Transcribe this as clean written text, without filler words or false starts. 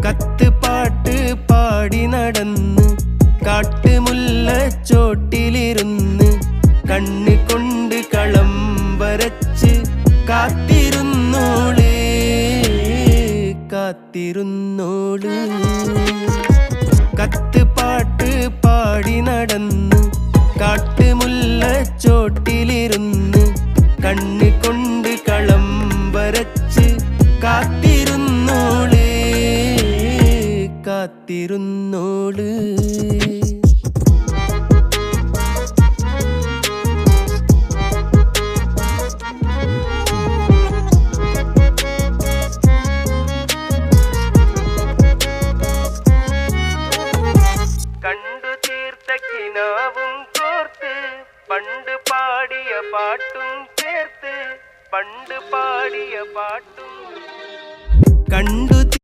കത്ത് പാട്ട് പാടി നടന്ന് കാട്ടുമുല്ലച്ചോട്ടിലിരുന്ന് കണ്ണ് കൊണ്ട് കളം വരച്ച് കാത്തിരുന്നോള് കാത്തിരുന്നോള്. കത്ത് പാട്ട് പാടി നടന്ന് കാട്ടുമുല്ലച്ചോട്ടിലിരുന്ന് കണ്ണ് കൊണ്ട് കളം വരച്ച് കാത്തിരുന്നോള് കാത്തിരുന്നു.